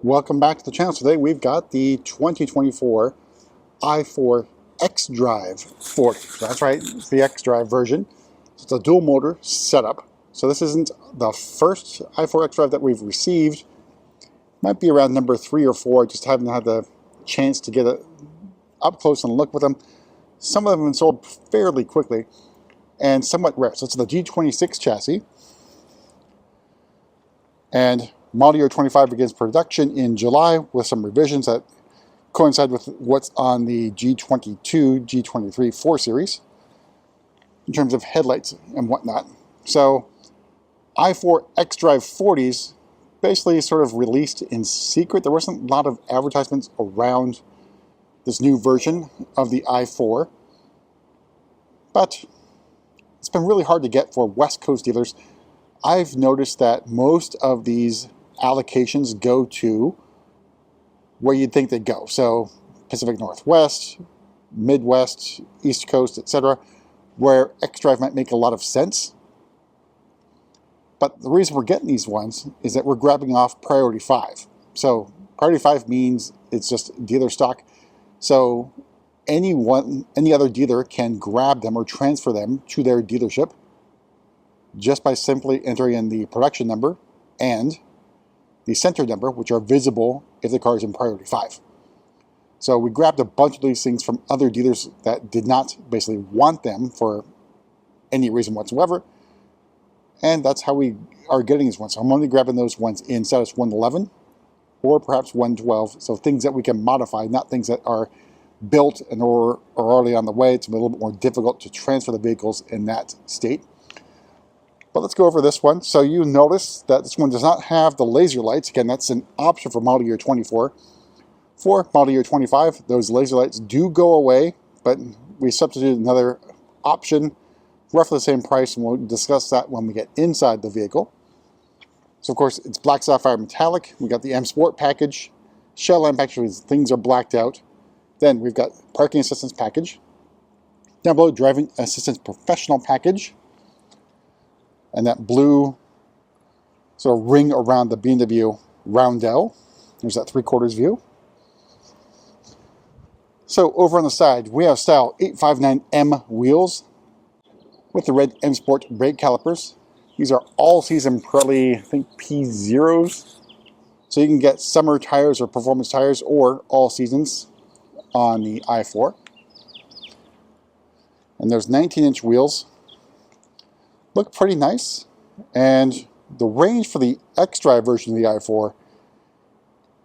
Welcome back to the channel. Today we've got the 2024 i4 xDrive40. So that's right, it's the xDrive version. It's a dual motor setup. So this isn't the first i4 xDrive that we've received. Might be around number 3 or 4. Just haven't had the chance to get up close and look with them. Some of them have been sold fairly quickly and somewhat rare. So it's the G26 chassis. And model year 25 begins production in July with some revisions that coincide with what's on the G22, G23 4 Series in terms of headlights and whatnot. So i4 xDrive 40s basically sort of released in secret. There wasn't a lot of advertisements around this new version of the i4, but it's been really hard to get for West Coast dealers. I've noticed that most of these allocations go to where you'd think they'd go. So Pacific Northwest, Midwest, East Coast, etc., where xDrive might make a lot of sense. But the reason we're getting these ones is that we're grabbing off Priority 5. So Priority 5 means it's just dealer stock. So any other dealer can grab them or transfer them to their dealership just by simply entering in the production number and the center number, which are visible if the car is in Priority 5. So we grabbed a bunch of these things from other dealers that did not basically want them for any reason whatsoever, and that's how we are getting these ones. So I'm only grabbing those ones in status 111 or perhaps 112, so things that we can modify, not things that are built and or are already on the way. It's a little bit more difficult to transfer the vehicles in that state. But let's go over this one. So you notice that this one does not have the laser lights. Again, that's an option for model year 24. For model year 25, those laser lights do go away, but we substituted another option, roughly the same price, and we'll discuss that when we get inside the vehicle. So of course, it's Black Sapphire metallic. We got the M Sport package, shell lamp package, things are blacked out. Then we've got parking assistance package. Down below, driving assistance professional package. And that blue sort of ring around the BMW roundel. There's that 3/4 view. So over on the side, we have style 859M wheels with the red M Sport brake calipers. These are all-season Pirelli, I think P0s. So you can get summer tires or performance tires or all seasons on the i4. And there's 19-inch wheels. Look pretty nice, and the range for the xDrive version of the i4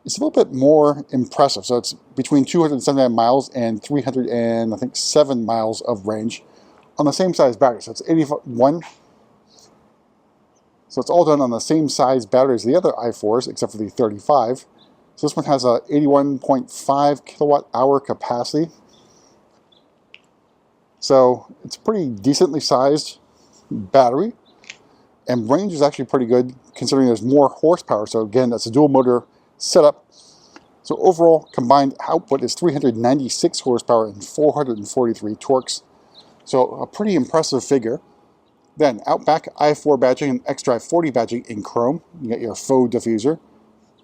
is a little bit more impressive. So it's between 279 miles and 307 miles of range on the same size battery. So it's 81. So it's all done on the same size battery as the other i4s, except for the 35. So this one has a 81.5 kilowatt hour capacity. So it's pretty decently sized battery, and range is actually pretty good considering there's more horsepower. So again, that's a dual motor setup. So overall combined output is 396 horsepower and 443 torques. So a pretty impressive figure. Then Outback i4 badging and xDrive40 badging in chrome. You get your faux diffuser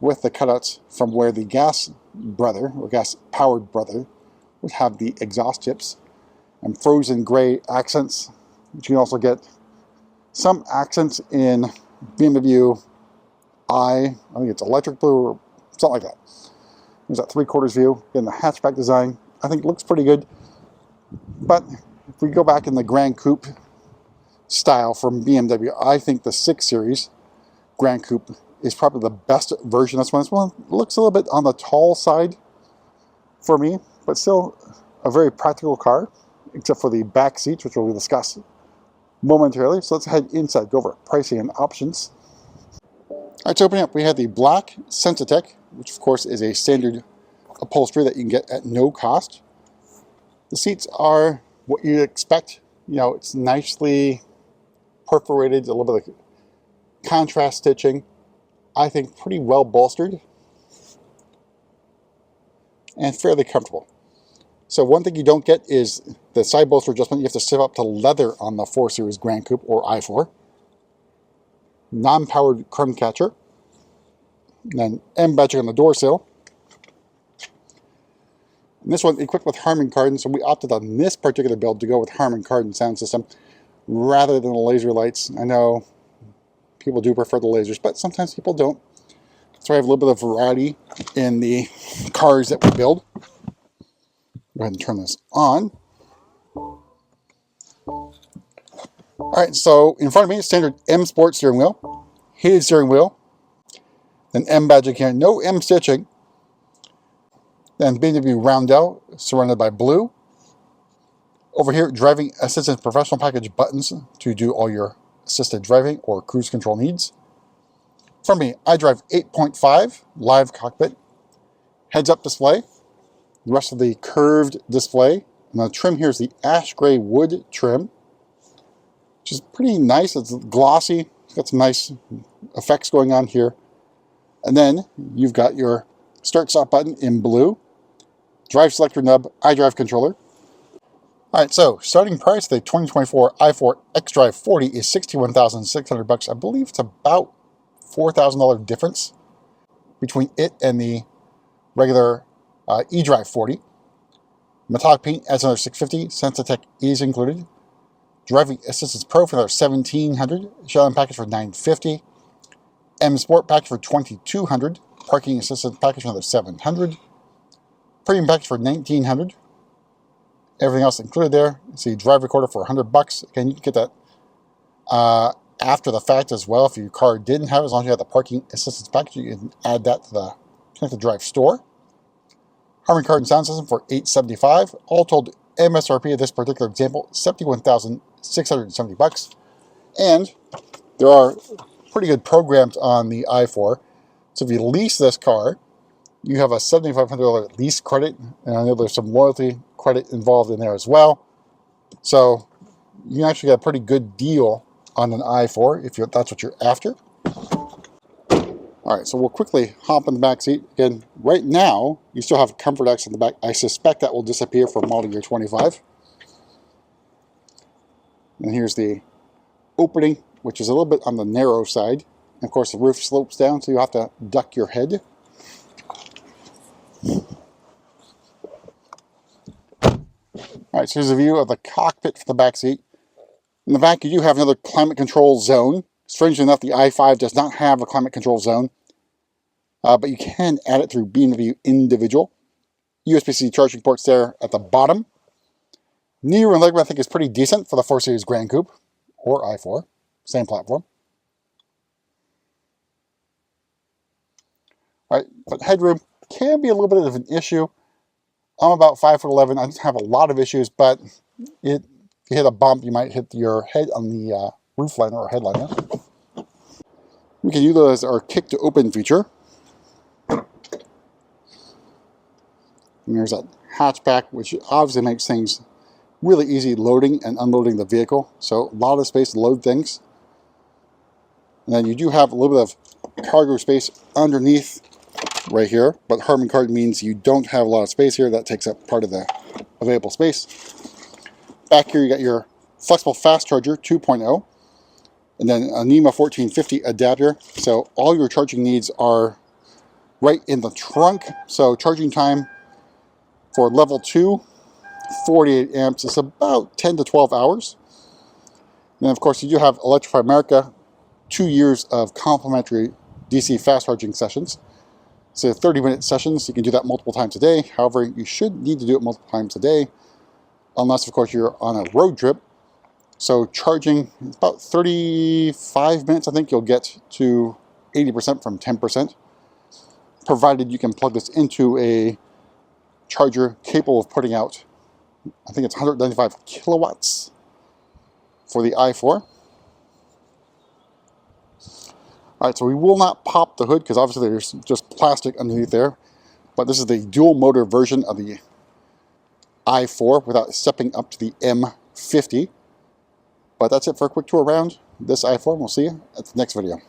with the cutouts from where the gas brother or gas powered brother would have the exhaust tips, and frozen gray accents. But you can also get some accents in BMW I think it's electric blue or something like that. There's that 3/4 view in the hatchback design. I think it looks pretty good. But if we go back in the Grand Coupe style from BMW, I think the 6 Series Grand Coupe is probably the best version of this one. This one looks a little bit on the tall side for me, but still a very practical car, except for the back seats, which we'll discuss momentarily. So let's head inside, go over pricing and options. All right, so opening up, we have the black Sensatec, which of course is a standard upholstery that you can get at no cost. The seats are what you'd expect. You know, it's nicely perforated, a little bit of contrast stitching. I think pretty well bolstered and fairly comfortable. So one thing you don't get is the side bolster adjustment. You have to step up to leather on the 4 Series Grand Coupe or i4. Non-powered crumb catcher. And then M badging on the door sill. And this one equipped with Harman Kardon, so we opted on this particular build to go with Harman Kardon sound system rather than the laser lights. I know people do prefer the lasers, but sometimes people don't. So I have a little bit of variety in the cars that we build. Go ahead and turn this on. Alright, so in front of me, standard M Sport steering wheel, heated steering wheel, then M badging here, no M stitching. Then BMW Roundel, surrounded by blue. Over here, driving assistance professional package buttons to do all your assisted driving or cruise control needs. From me, xDrive 8.5 live cockpit, heads-up display, the rest of the curved display. And the trim here is the ash gray wood trim, which is pretty nice. It's glossy. It's got some nice effects going on here. And then you've got your start-stop button in blue, drive selector nub, iDrive controller. Alright, so starting price of the 2024 i4 xDrive40 is $61,600. I believe it's about $4,000 difference between it and the regular eDrive40. Metallic paint adds another $650. Sensatech is included. Driving Assistance Pro for another $1,700. Shell package for $950. M Sport package for $2,200. Parking Assistance package for another $700. Premium package for $1,900. Everything else included there. See, drive recorder for $100. Again, you can get that after the fact as well. If your car didn't have it, as long as you have the parking assistance package, you can add that to the Connected Drive store. Harman Kardon sound system for $875. All told, MSRP of this particular example, $71,670. And there are pretty good programs on the i4. So if you lease this car, you have a $7,500 lease credit, and I know there's some loyalty credit involved in there as well. So you can actually get a pretty good deal on an i4 if that's what you're after. All right, so we'll quickly hop in the back seat. Again, right now, you still have Comfort X in the back. I suspect that will disappear for model year 25. And here's the opening, which is a little bit on the narrow side. And of course, the roof slopes down, so you have to duck your head. All right, so here's a view of the cockpit for the back seat. In the back, you do have another climate control zone. Strangely enough, the i5 does not have a climate control zone, but you can add it through BMW Individual. USB-C charging ports there at the bottom. Knee room legroom, I think, is pretty decent for the 4 Series Grand Coupe or i4, same platform. All right, but headroom can be a little bit of an issue. I'm about 5'11". I don't have a lot of issues, but if you hit a bump, you might hit your head on the roof liner or headliner. We can utilize our kick to open feature. And there's that hatchback, which obviously makes things really easy loading and unloading the vehicle. So a lot of space to load things. And then you do have a little bit of cargo space underneath right here, but Harman Kardon means you don't have a lot of space here. That takes up part of the available space. Back here you got your flexible fast charger 2.0, and then a NEMA 1450 adapter. So all your charging needs are right in the trunk. So charging time for level 2, 48 amps, is about 10 to 12 hours. And of course you do have Electrify America, 2 years of complimentary DC fast charging sessions. So 30-minute sessions, you can do that multiple times a day. However, you should need to do it multiple times a day, unless, of course, you're on a road trip. So charging, about 35 minutes, I think you'll get to 80% from 10%, provided you can plug this into a charger capable of putting out, I think it's 195 kilowatts for the i4. All right, so we will not pop the hood because obviously there's just plastic underneath there. But this is the dual motor version of the i4 without stepping up to the M50. But that's it for a quick tour around this i4. We'll see you at the next video.